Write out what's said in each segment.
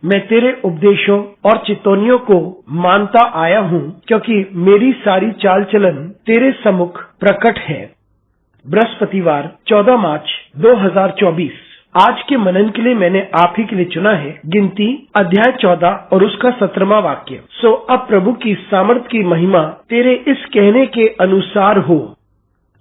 मैं तेरे उपदेशों और चितौनियों को मानता आया हूँ, क्योंकि मेरी सारी चाल चलन तेरे सम्मुख प्रकट है। बृहस्पतिवार 14 मार्च 2024। आज के मनन के लिए मैंने आप ही के लिए चुना है गिनती अध्याय 14 और उसका 17वां वाक्य। सो अब प्रभु की सामर्थ की महिमा तेरे इस कहने के अनुसार हो।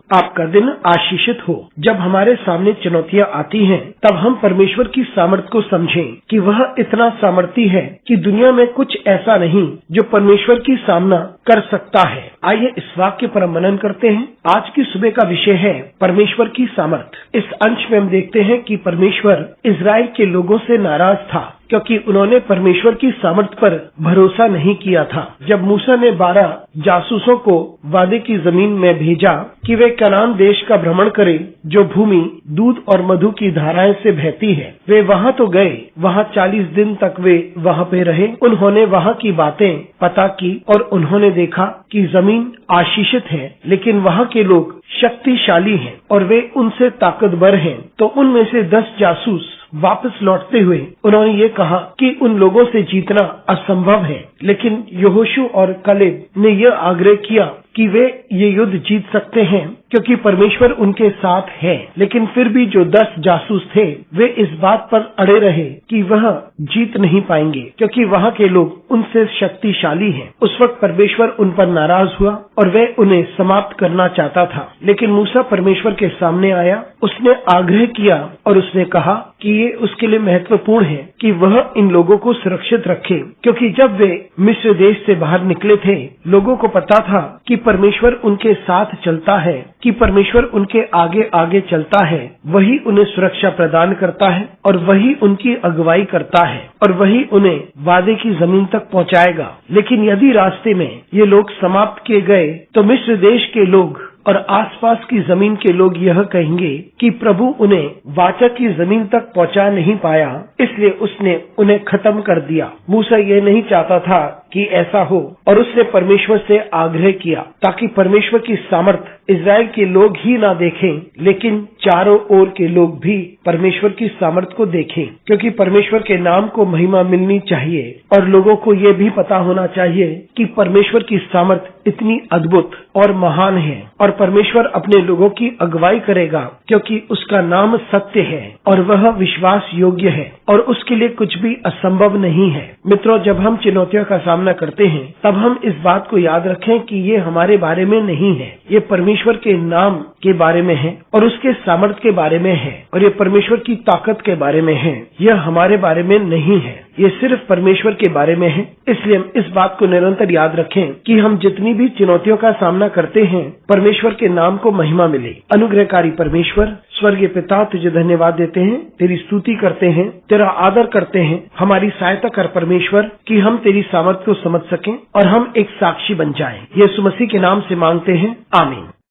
आपका दिन आशीषित हो। जब हमारे सामने चुनौतियां आती हैं, तब हम परमेश्वर की सामर्थ को समझें कि वह इतना सामर्थी है कि दुनिया में कुछ ऐसा नहीं जो परमेश्वर की सामना कर सकता है। आइए इस वाक्य पर हम मनन करते हैं। आज की सुबह का विषय है परमेश्वर की सामर्थ। इस अंश में हम देखते हैं कि परमेश्वर इजराइल के लोगों से नाराज था, क्योंकि उन्होंने परमेश्वर की सामर्थ पर भरोसा नहीं किया था। जब मूसा ने 12 जासूसों को वादे की जमीन में भेजा कि वे कनान देश का भ्रमण करें, जो भूमि दूध और मधु की धाराएं से बहती है, वे वहां तो गए। वहां 40 दिन तक वे वहां पे रहे। उन्होंने वहां की बातें पता की और उन्होंने देखा कि जमीन आशीषित है, लेकिन वहां के लोग शक्तिशाली हैं और वे उनसे ताकतवर हैं। तो उनमें से 10 जासूस वापस लौटते हुए उन्होंने ये कहा कि उन लोगों से जीतना असंभव है, लेकिन यहोशू और कलेब ने यह आग्रह किया कि वे ये युद्ध जीत सकते हैं, क्योंकि परमेश्वर उनके साथ है। लेकिन फिर भी जो 10 जासूस थे, वे इस बात पर अड़े रहे कि वह जीत नहीं पाएंगे, क्योंकि वहां के लोग उनसे शक्तिशाली हैं। उस वक्त परमेश्वर उन पर नाराज हुआ और वे उन्हें समाप्त करना चाहता था। लेकिन मूसा परमेश्वर के सामने आया, उसने आग्रह किया और उसने कहा कि ये उसके लिए महत्वपूर्ण है कि वह इन लोगों को सुरक्षित रखे, क्योंकि जब वे मिस्र देश से बाहर निकले थे, लोगों को पता था कि परमेश्वर उनके साथ चलता है, कि परमेश्वर उनके आगे आगे चलता है। वही उन्हें सुरक्षा प्रदान करता है और वही उनकी अगुवाई करता है और वही उन्हें वादे की जमीन तक पहुंचाएगा। लेकिन यदि रास्ते में ये लोग समाप्त किए गए, तो मिस्र देश के लोग और आसपास की जमीन के लोग यह कहेंगे कि प्रभु उन्हें वाचा की जमीन तक पहुंचा नहीं पाया, इसलिए उसने उन्हें खत्म कर दिया। मूसा ये नहीं चाहता था कि ऐसा हो और उसने परमेश्वर से आग्रह किया, ताकि परमेश्वर की सामर्थ इजराइल के लोग ही ना देखें, लेकिन चारों ओर के लोग भी परमेश्वर की सामर्थ को देखें, क्योंकि परमेश्वर के नाम को महिमा मिलनी चाहिए और लोगों को ये भी पता होना चाहिए कि परमेश्वर की सामर्थ इतनी अद्भुत और महान है और परमेश्वर अपने लोगों की अगुवाई करेगा, क्योंकि उसका नाम सत्य है और वह विश्वास योग्य है और उसके लिए कुछ भी असंभव नहीं है। मित्रों, जब हम चुनौतियों का सामना करते हैं, तब हम इस बात को याद रखें कि ये हमारे बारे में नहीं है, ये परमेश्वर के नाम के बारे में है और उसके सामर्थ के बारे में है और ये परमेश्वर की ताकत के बारे में है। यह हमारे बारे में नहीं है, ये सिर्फ परमेश्वर के बारे में है। इसलिए हम इस बात को निरंतर याद रखें कि हम जितनी भी चुनौतियों का सामना करते हैं, परमेश्वर के नाम को महिमा मिले। अनुग्रहकारी परमेश्वर, स्वर्गीय पिता, तुझे धन्यवाद देते हैं, तेरी स्तुति करते हैं, तेरा आदर करते हैं। हमारी सहायता कर परमेश्वर कि हम तेरी सामर्थ को समझ सकें और हम एक साक्षी बन जाएं। यीशु मसीह के नाम से मांगते हैं, आमीन।